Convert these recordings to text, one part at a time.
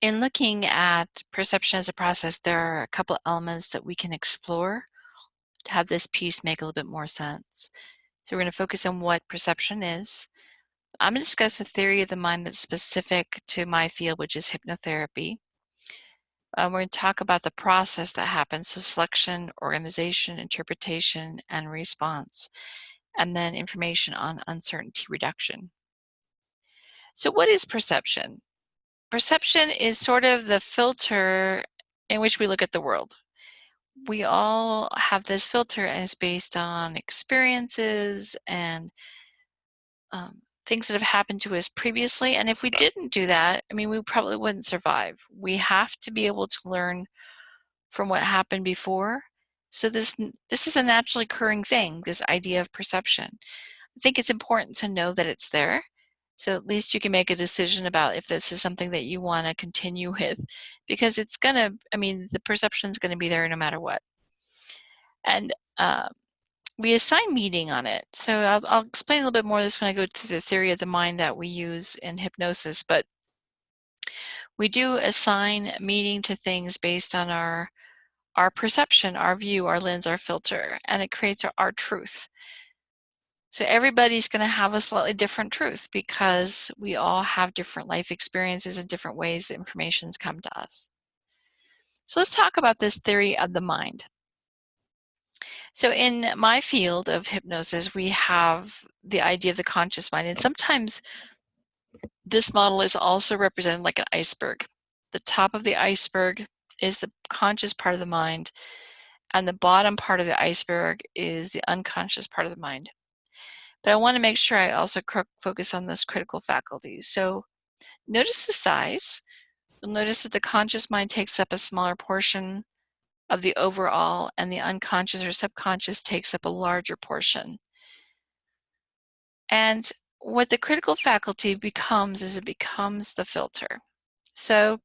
In looking at perception as a process, there are a couple elements that we can explore to have this piece make a little bit more sense. So we're going to focus on what perception is. I'm going to discuss a theory of the mind that's specific to my field, which is hypnotherapy. We're going to talk about the process that happens, so selection, organization, interpretation, and response, and then information on uncertainty reduction. So what is perception? Perception is sort of the filter in which we look at the world. We all have this filter, and it's based on experiences and things that have happened to us previously. And if we didn't do that, I mean, we probably wouldn't survive. We have to be able to learn from what happened before. So this is a naturally occurring thing, this idea of perception. I think it's important to know that it's there. So at least you can make a decision about if this is something that you want to continue with, because it's going to, I mean, the perception is going to be there no matter what. And we assign meaning on it. So I'll explain a little bit more of this when I go to the theory of the mind that we use in hypnosis, but we do assign meaning to things based on our perception, our view, our lens, our filter, and it creates our truth. So everybody's going to have a slightly different truth because we all have different life experiences and different ways that information's come to us. So let's talk about this theory of the mind. So in my field of hypnosis, we have the idea of the conscious mind, and sometimes this model is also represented like an iceberg. The top of the iceberg is the conscious part of the mind, and the bottom part of the iceberg is the unconscious part of the mind. But I want to make sure I also focus on this critical faculty. So notice the size. You'll notice that the conscious mind takes up a smaller portion of the overall, and the unconscious or subconscious takes up a larger portion. And what the critical faculty becomes is it becomes the filter. So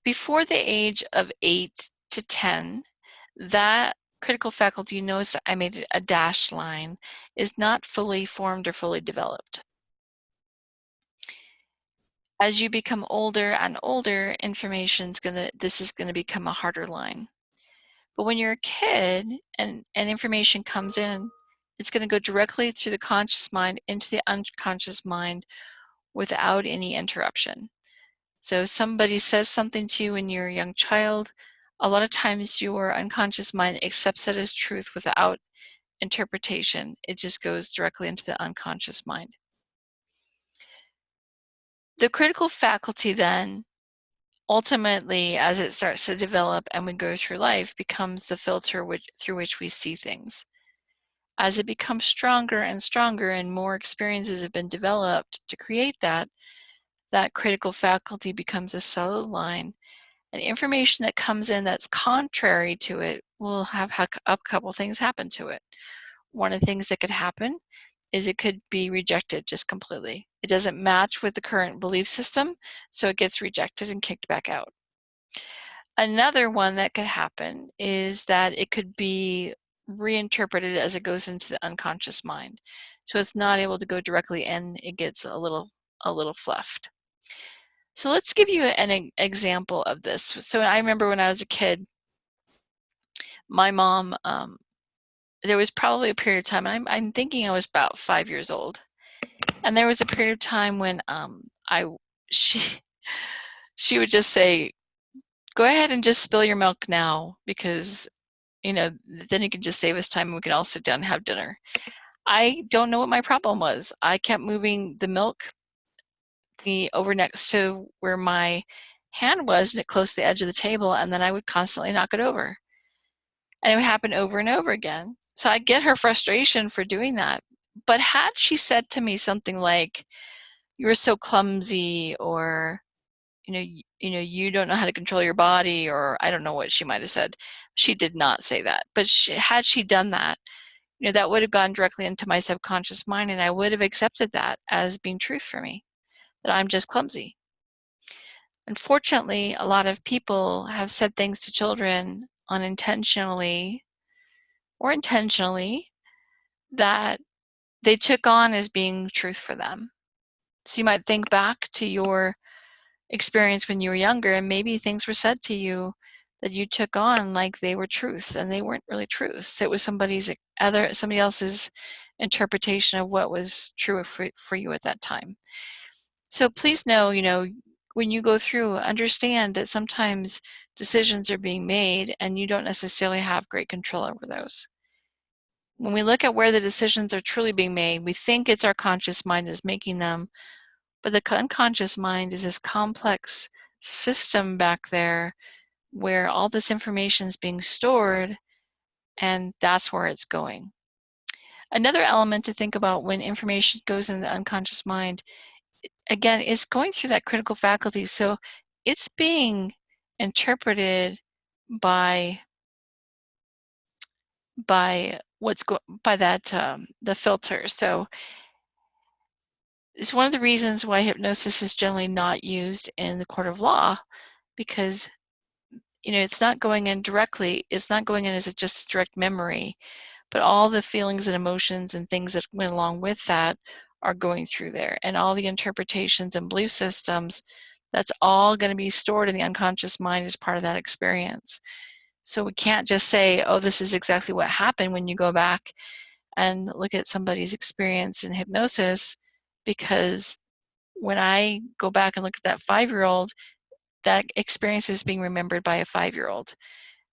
before the age of 8 to 10, that critical faculty, you notice I made a dashed line, is not fully formed or fully developed. As you become older and older, this is gonna become a harder line. But when you're a kid and information comes in, it's gonna go directly through the conscious mind into the unconscious mind without any interruption. So if somebody says something to you when you're a young child, a lot of times your unconscious mind accepts that as truth without interpretation. It just goes directly into the unconscious mind. The critical faculty then, ultimately, as it starts to develop and we go through life, becomes the filter through which we see things. As it becomes stronger and stronger and more experiences have been developed to create that critical faculty becomes a solid line, and information that comes in that's contrary to it will have a couple things happen to it. One of the things that could happen is it could be rejected just completely. It doesn't match with the current belief system, so it gets rejected and kicked back out. Another one that could happen is that it could be reinterpreted as it goes into the unconscious mind. So it's not able to go directly in, it gets a little fluffed. So let's give you an example of this. So I remember when I was a kid, my mom, there was probably a period of time, and I'm thinking I was about 5 years old, and there was a period of time when she would just say, "Go ahead and just spill your milk now, because then you can just save us time and we can all sit down and have dinner." I don't know what my problem was. I kept moving the milk over next to where my hand was, close to the edge of the table, and then I would constantly knock it over. And it would happen over and over again. So I get her frustration for doing that. But had she said to me something like, "You're so clumsy," or you don't know how to control your body, or I don't know what she might have said. She did not say that. But had she done that, that would have gone directly into my subconscious mind, and I would have accepted that as being truth for me, that I'm just clumsy. Unfortunately, a lot of people have said things to children unintentionally or intentionally that they took on as being truth for them. So you might think back to your experience when you were younger, and maybe things were said to you that you took on like they were truth, and they weren't really truths. It was somebody else's interpretation of what was true for you at that time. So please know, when you go through, understand that sometimes decisions are being made and you don't necessarily have great control over those. When we look at where the decisions are truly being made, we think it's our conscious mind is making them, but the unconscious mind is this complex system back there where all this information is being stored, and that's where it's going. Another element to think about when information goes in the unconscious mind, again, is going through that critical faculty. So it's being interpreted by the filter. So it's one of the reasons why hypnosis is generally not used in the court of law, because it's not going in directly. It's not going in as just direct memory, but all the feelings and emotions and things that went along with that are going through there, and all the interpretations and belief systems, that's all going to be stored in the unconscious mind as part of that experience. So we can't just say, oh, this is exactly what happened when you go back and look at somebody's experience in hypnosis, because when I go back and look at that 5-year-old, that experience is being remembered by a 5-year-old.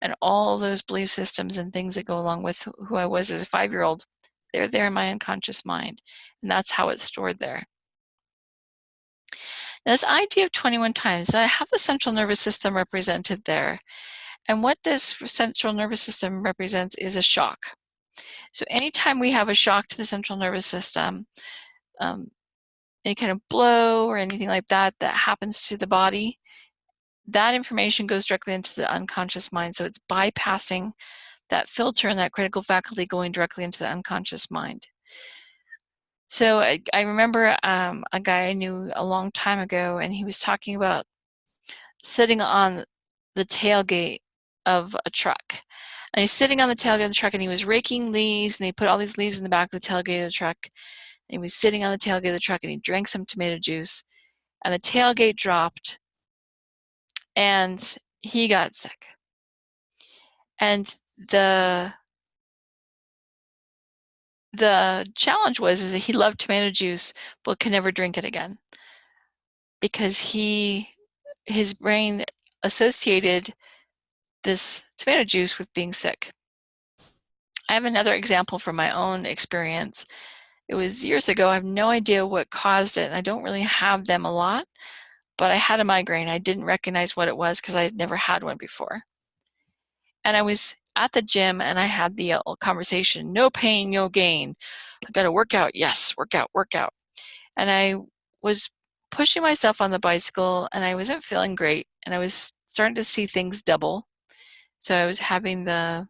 And all those belief systems and things that go along with who I was as a 5-year-old, they're there in my unconscious mind. And that's how it's stored there. Now, this idea of 21 times, so I have the central nervous system represented there. And what this central nervous system represents is a shock. So anytime we have a shock to the central nervous system, any kind of blow or anything like that that happens to the body, that information goes directly into the unconscious mind. So it's bypassing that filter and that critical faculty, going directly into the unconscious mind. So I remember a guy I knew a long time ago, and he was talking about sitting on the tailgate of a truck. And he's sitting on the tailgate of the truck, and he was raking leaves, and he put all these leaves in the back of the tailgate of the truck. And he was sitting on the tailgate of the truck, and he drank some tomato juice, and the tailgate dropped, and he got sick. And the challenge was that he loved tomato juice, but could never drink it again, because his brain associated this tomato juice with being sick. I have another example from my own experience. It was years ago. I have no idea what caused it, and I don't really have them a lot, but I had a migraine. I didn't recognize what it was because I had never had one before. And I was at the gym, and I had the conversation, no pain, no gain. I got to work out. Yes, work out, work out. And I was pushing myself on the bicycle, and I wasn't feeling great, and I was starting to see things double. So I was having the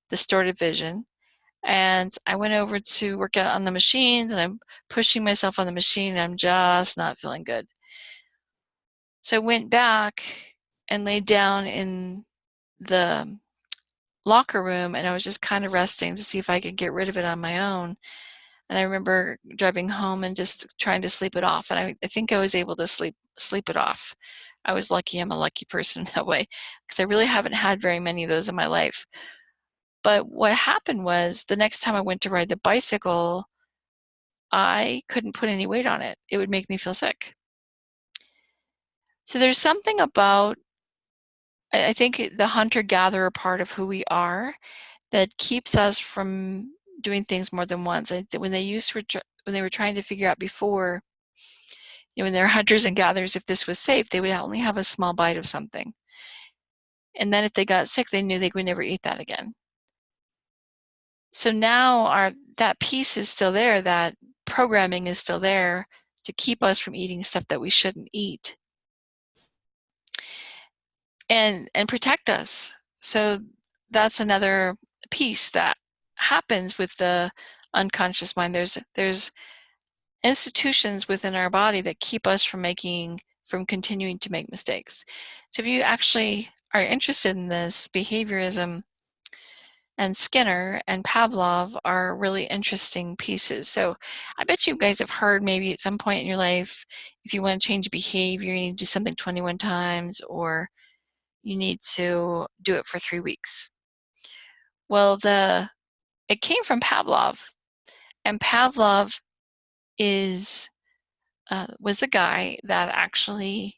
distorted vision, and I went over to work out on the machines, and I'm pushing myself on the machine, and I'm just not feeling good. So I went back and laid down in the locker room, and I was just kind of resting to see if I could get rid of it on my own. And I remember driving home and just trying to sleep it off. And I think I was able to sleep it off. I was lucky. I'm a lucky person that way, because I really haven't had very many of those in my life. But what happened was, the next time I went to ride the bicycle, I couldn't put any weight on it. It would make me feel sick. So there's something about, I think, the hunter-gatherer part of who we are that keeps us from doing things more than once. When they were trying to figure out before, when they're hunters and gatherers, if this was safe, they would only have a small bite of something. And then if they got sick, they knew they would never eat that again. So now that piece is still there, that programming is still there to keep us from eating stuff that we shouldn't eat, and protect us. So that's another piece that happens with the unconscious mind. There's institutions within our body that keep us from continuing to make mistakes. So if you actually are interested in this behaviorism, and Skinner and Pavlov are really interesting pieces. So I bet you guys have heard maybe at some point in your life, if you want to change behavior, you need to do something 21 times, or you need to do it for 3 weeks. Well, it came from Pavlov, and Pavlov was the guy that actually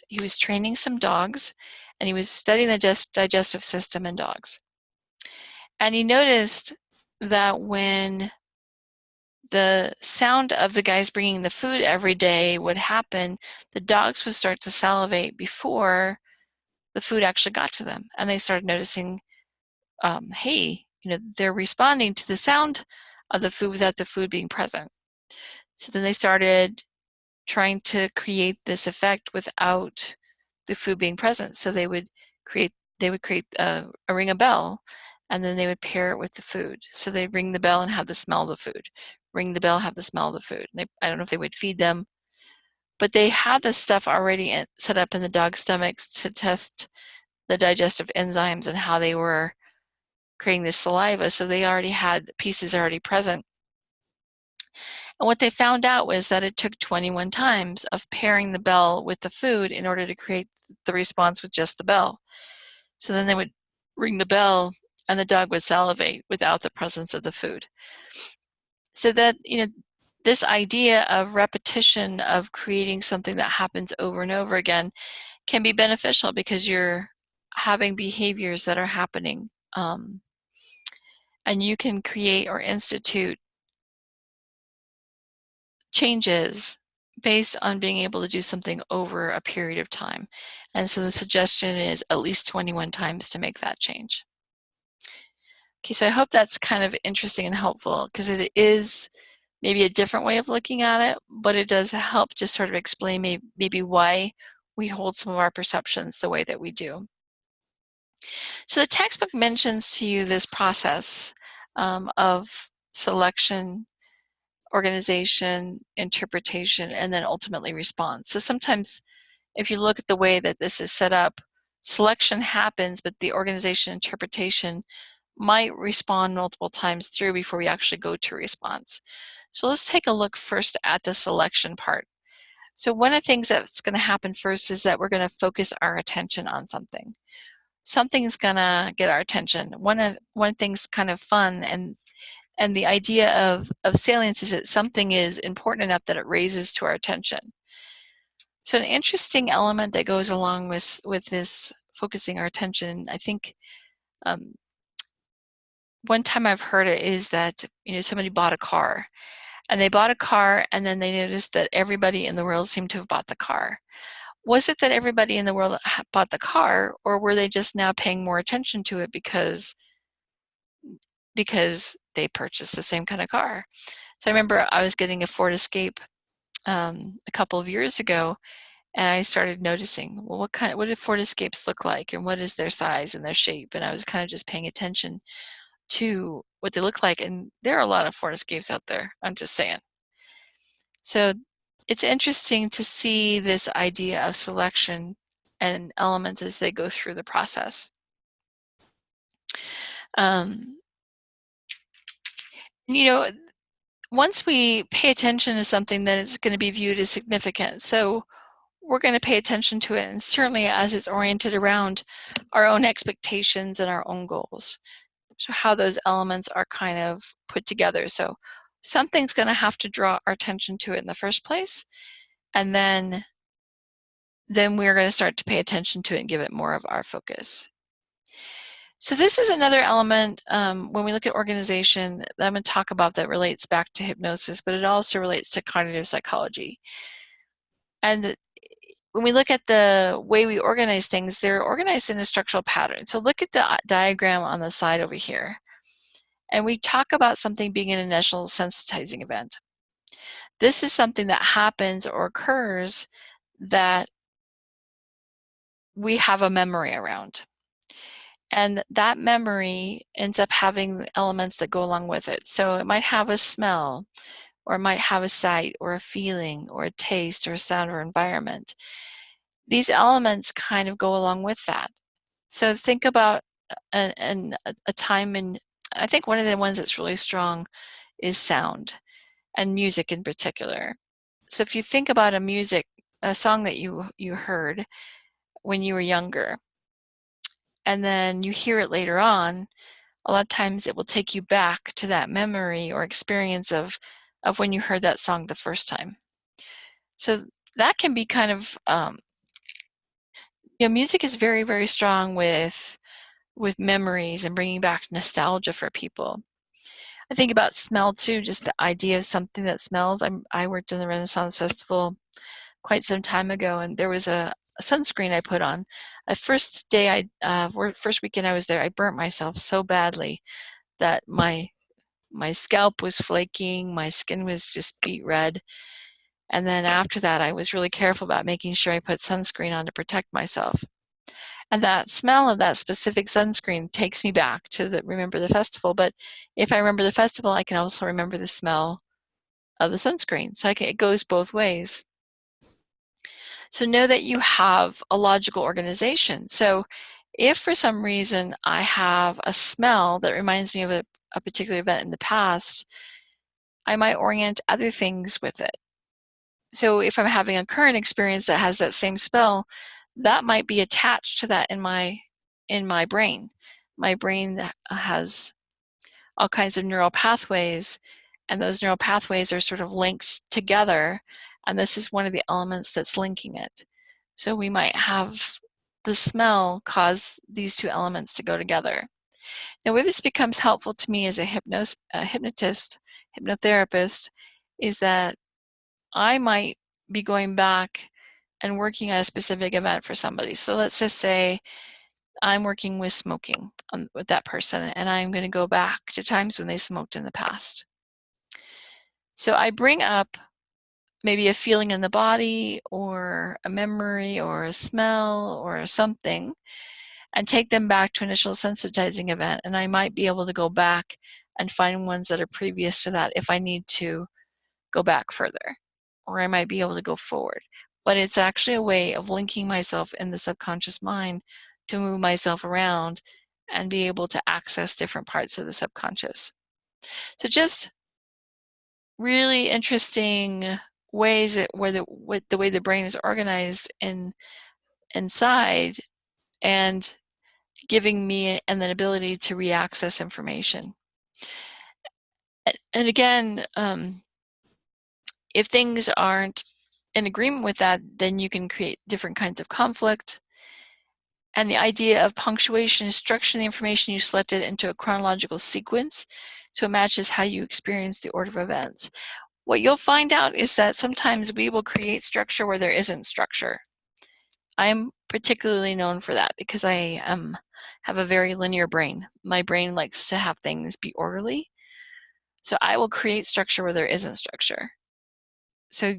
he was training some dogs, and he was studying the digestive system in dogs. And he noticed that when the sound of the guys bringing the food every day would happen, the dogs would start to salivate before the food actually got to them. And they started noticing, hey, they're responding to the sound of the food without the food being present. So then they started trying to create this effect without the food being present. So they would create a ring a bell, and then they would pair it with the food. So they'd ring the bell and have the smell of the food. Ring the bell, have the smell of the food. I don't know if they would feed them, but they had this stuff already set up in the dog's stomachs to test the digestive enzymes and how they were creating this saliva. So they already had pieces already present. And what they found out was that it took 21 times of pairing the bell with the food in order to create the response with just the bell. So then they would ring the bell and the dog would salivate without the presence of the food. So that, this idea of repetition, of creating something that happens over and over again, can be beneficial because you're having behaviors that are happening. And you can create or institute changes based on being able to do something over a period of time. And so the suggestion is at least 21 times to make that change. Okay, so I hope that's kind of interesting and helpful, because it is maybe a different way of looking at it, but it does help just sort of explain maybe why we hold some of our perceptions the way that we do. So the textbook mentions to you this process of selection, organization, interpretation, and then ultimately response. So sometimes if you look at the way that this is set up, selection happens, but the organization interpretation might respond multiple times through before we actually go to response. So let's take a look first at the selection part. So one of the things that's going to happen first is that we're going to focus our attention on something. Something's going to get our attention. One thing's kind of fun, and the idea of salience is that something is important enough that it raises to our attention. So an interesting element that goes along with this focusing our attention, I think one time I've heard it is that somebody bought a car, and they bought a car and then they noticed that everybody in the world seemed to have bought the car. Was it that everybody in the world bought the car, or were they just now paying more attention to it because they purchased the same kind of car? So I remember I was getting a Ford Escape a couple of years ago, and I started noticing, well, what do Ford Escapes look like, and what is their size and their shape? And I was kind of just paying attention to what they look like, and there are a lot of Ford Escapes out there, I'm just saying. So it's interesting to see this idea of selection and elements as they go through the process. Once we pay attention to something, then it's going to be viewed as significant. So we're going to pay attention to it, and certainly as it's oriented around our own expectations and our own goals. So how those elements are kind of put together. So something's going to have to draw our attention to it in the first place, and then we're going to start to pay attention to it and give it more of our focus. So this is another element when we look at organization that I'm going to talk about that relates back to hypnosis, but it also relates to cognitive psychology. And when we look at the way we organize things, they're organized in a structural pattern. So look at the diagram on the side over here. And we talk about something being an initial sensitizing event. This is something that happens or occurs that we have a memory around. And that memory ends up having elements that go along with it. So it might have a smell, or it might have a sight, or a feeling, or a taste, or a sound, or environment. These elements kind of go along with that. So think about a time, and I think one of the ones that's really strong is sound, and music in particular. So if you think about a song that you heard when you were younger, and then you hear it later on, a lot of times it will take you back to that memory or experience of when you heard that song the first time. So that can be kind of, music is very, very strong with memories and bringing back nostalgia for people. I think about smell too, just the idea of something that smells. I worked in the Renaissance Festival quite some time ago, and there was a sunscreen I put on. The first weekend I was there, I burnt myself so badly that my scalp was flaking, my skin was just beet red. And then after that, I was really careful about making sure I put sunscreen on to protect myself. And that smell of that specific sunscreen takes me back to remember the festival. But if I remember the festival, I can also remember the smell of the sunscreen. So it goes both ways. So know that you have a logical organization. So if for some reason I have a smell that reminds me of a particular event in the past, I might orient other things with it. So if I'm having a current experience that has that same smell, that might be attached to that in my brain. My brain has all kinds of neural pathways, and those neural pathways are sort of linked together, and this is one of the elements that's linking it. So we might have the smell cause these two elements to go together. Now, where this becomes helpful to me as a hypnotist, hypnotherapist, is that I might be going back and working on a specific event for somebody. So let's just say I'm working with smoking with that person, and I'm going to go back to times when they smoked in the past. So I bring up maybe a feeling in the body or a memory or a smell or something, and take them back to initial sensitizing event, and I might be able to go back and find ones that are previous to that if I need to go back further, or I might be able to go forward. But it's actually a way of linking myself in the subconscious mind to move myself around and be able to access different parts of the subconscious. So just really interesting ways with the way the brain is organized inside, and giving me an ability to reaccess information. And again, if things aren't in agreement with that, then you can create different kinds of conflict. And the idea of punctuation is structuring the information you selected into a chronological sequence so it matches how you experience the order of events. What you'll find out is that sometimes we will create structure where there isn't structure. I'm particularly known for that because I have a very linear brain. My brain likes to have things be orderly. So I will create structure where there isn't structure. So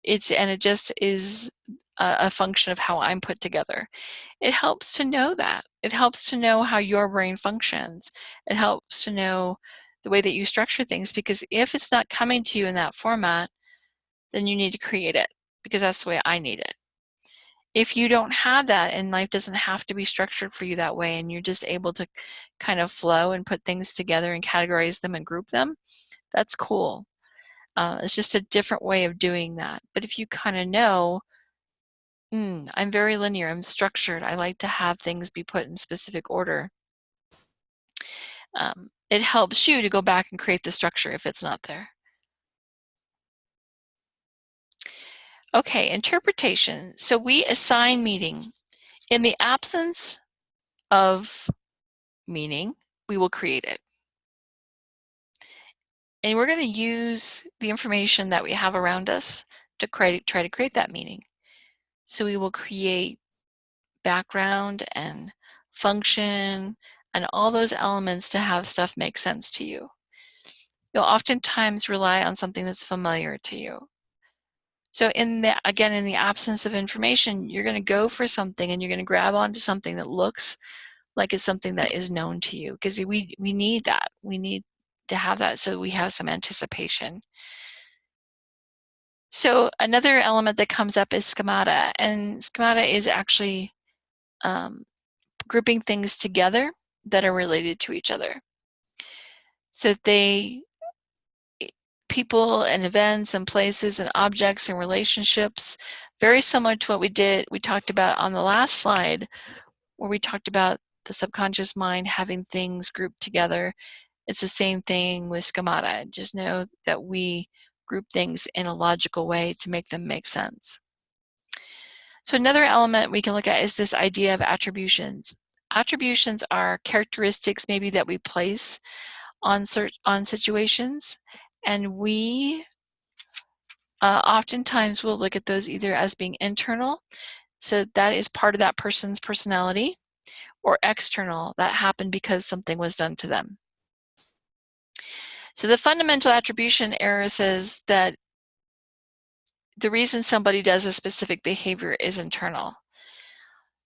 it just is a function of how I'm put together. It helps to know that. It helps to know how your brain functions. It helps to know the way that you structure things, because if it's not coming to you in that format, then you need to create it, because that's the way I need it. If you don't have that and life doesn't have to be structured for you that way, and you're just able to kind of flow and put things together and categorize them and group them, that's cool. It's just a different way of doing that. But if you kind of know, I'm very linear, I'm structured, I like to have things be put in specific order, it helps you to go back and create the structure if it's not there. Okay, interpretation. So we assign meaning. In the absence of meaning, we will create it. And we're going to use the information that we have around us to try to create that meaning. So we will create background and function and all those elements to have stuff make sense to you. You'll oftentimes rely on something that's familiar to you. So in the absence of information, you're going to go for something, and you're going to grab onto something that looks like it's something that is known to you, because we need that. We need to have that so we have some anticipation. So another element that comes up is schemata, and schemata is actually grouping things together that are related to each other. So people and events and places and objects and relationships, very similar to what we talked about on the last slide, where we talked about the subconscious mind having things grouped together. It's the same thing with schemata. Just know that we group things in a logical way to make them make sense. So another element we can look at is this idea of attributions. Attributions are characteristics maybe that we place on situations, and we oftentimes will look at those either as being internal, so that is part of that person's personality, or external, that happened because something was done to them. So the fundamental attribution error says that the reason somebody does a specific behavior is internal.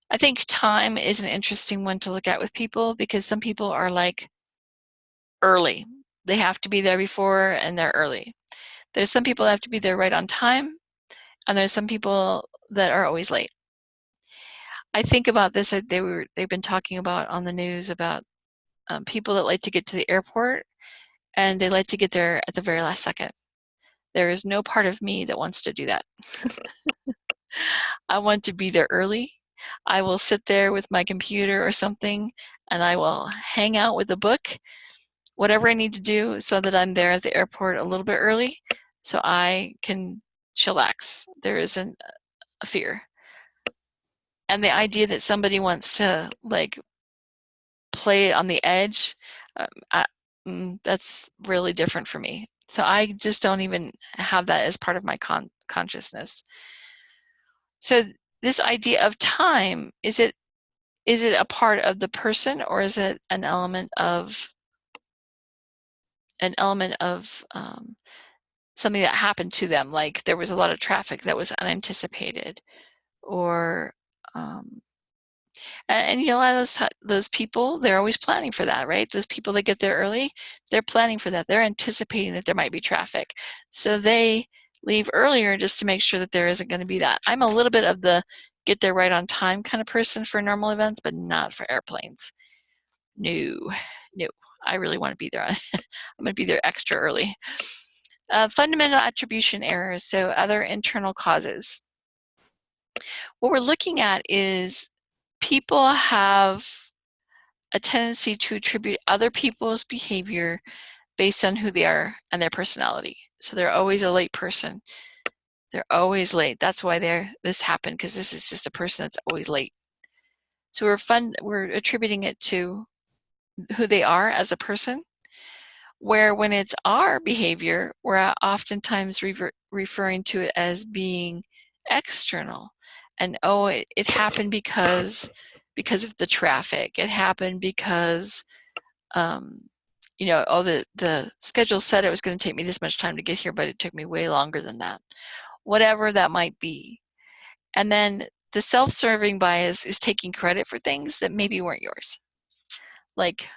I think time is an interesting one to look at with people, because some people are like early. They have to be there before and they're early. There's some people that have to be there right on time, and there's some people that are always late. I think about this, they've been talking about on the news about people that like to get to the airport, and they like to get there at the very last second. There is no part of me that wants to do that. I want to be there early. I will sit there with my computer or something, and I will hang out with a book, whatever I need to do, so that I'm there at the airport a little bit early so I can chillax. There isn't a fear. And the idea that somebody wants to like play it on the edge, that's really different for me. So I just don't even have that as part of my consciousness. So this idea of time, is it a part of the person, or is it an element of something that happened to them, like there was a lot of traffic that was unanticipated, or and you know, a lot of those people, they're always planning for that, right? Those people that get there early, they're planning for that. They're anticipating that there might be traffic. So they leave earlier just to make sure that there isn't going to be that. I'm a little bit of the get there right on time kind of person for normal events, but not for airplanes. No, no, I really want to be there. I'm going to be there extra early. Fundamental attribution errors, so other internal causes. What we're looking at is people have a tendency to attribute other people's behavior based on who they are and their personality. So they're always a late person. They're always late. That's why this happened, because this is just a person that's always late. So we're attributing it to who they are as a person, where when it's our behavior, we're oftentimes referring to it as being external. And oh, it happened because of the traffic. It happened because you know, oh, the schedule said it was going to take me this much time to get here, but it took me way longer than that. Whatever that might be. And then the self-serving bias is taking credit for things that maybe weren't yours. Like,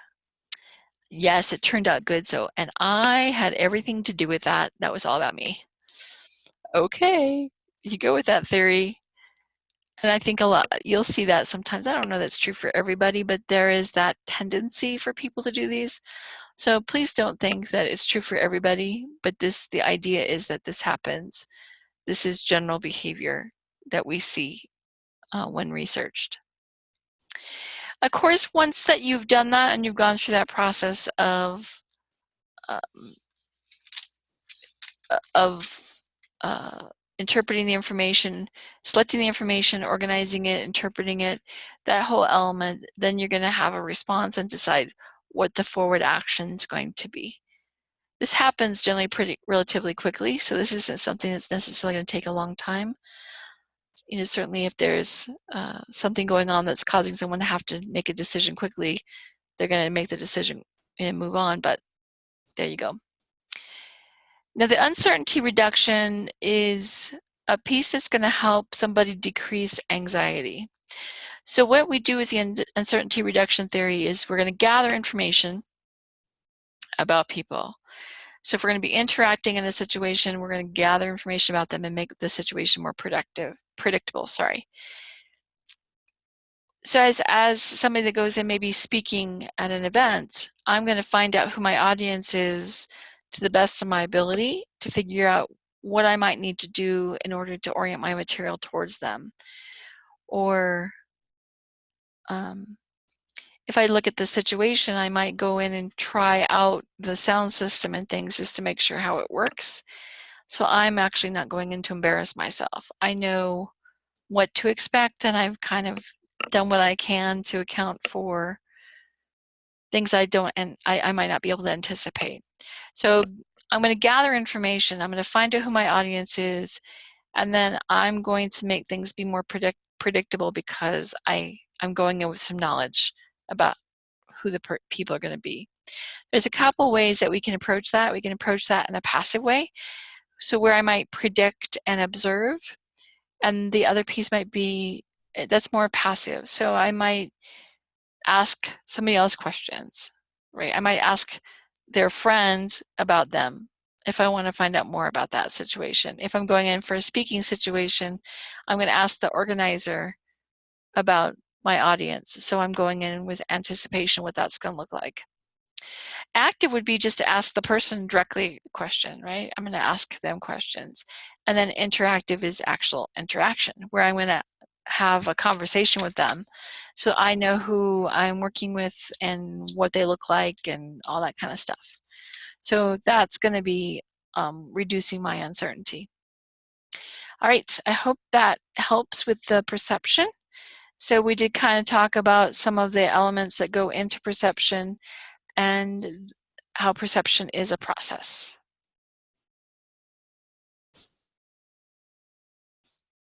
yes, it turned out good, and I had everything to do with that. That was all about me. Okay, you go with that theory. And I think you'll see that sometimes. I don't know that's true for everybody, but there is that tendency for people to do these. So please don't think that it's true for everybody, but the idea is that this happens. This is general behavior that we see when researched. Of course, once that you've done that and you've gone through that process of interpreting the information, selecting the information, organizing it, interpreting it, that whole element, then you're going to have a response and decide what the forward action is going to be. This happens generally relatively quickly, so this isn't something that's necessarily going to take a long time. You know, certainly if there's something going on that's causing someone to have to make a decision quickly, they're going to make the decision and move on, but there you go. Now, the uncertainty reduction is a piece that's going to help somebody decrease anxiety. So what we do with the uncertainty reduction theory is we're going to gather information about people. So if we're going to be interacting in a situation, we're going to gather information about them and make the situation more predictable. So as somebody that goes in maybe speaking at an event, I'm going to find out who my audience is to the best of my ability to figure out what I might need to do in order to orient my material towards them. Or if I look at the situation, I might go in and try out the sound system and things just to make sure how it works. So I'm actually not going in to embarrass myself. I know what to expect, and I've kind of done what I can to account for things I don't, and I might not be able to anticipate. So I'm going to gather information. I'm going to find out who my audience is, and then I'm going to make things be more predictable because I'm going in with some knowledge about who the people are going to be. There's a couple ways that we can approach that. We can approach that in a passive way, so where I might predict and observe, and the other piece might be that's more passive. So I might ask somebody else questions, right? I might ask their friends about them if I want to find out more about that situation. If I'm going in for a speaking situation, I'm going to ask the organizer about my audience. So I'm going in with anticipation what that's going to look like. Active would be just to ask the person directly a question, right? I'm going to ask them questions. And then interactive is actual interaction, where I'm going to have a conversation with them so I know who I'm working with and what they look like and all that kind of stuff. So that's going to be reducing my uncertainty. All right, I hope that helps with the perception. So we did kind of talk about some of the elements that go into perception and how perception is a process.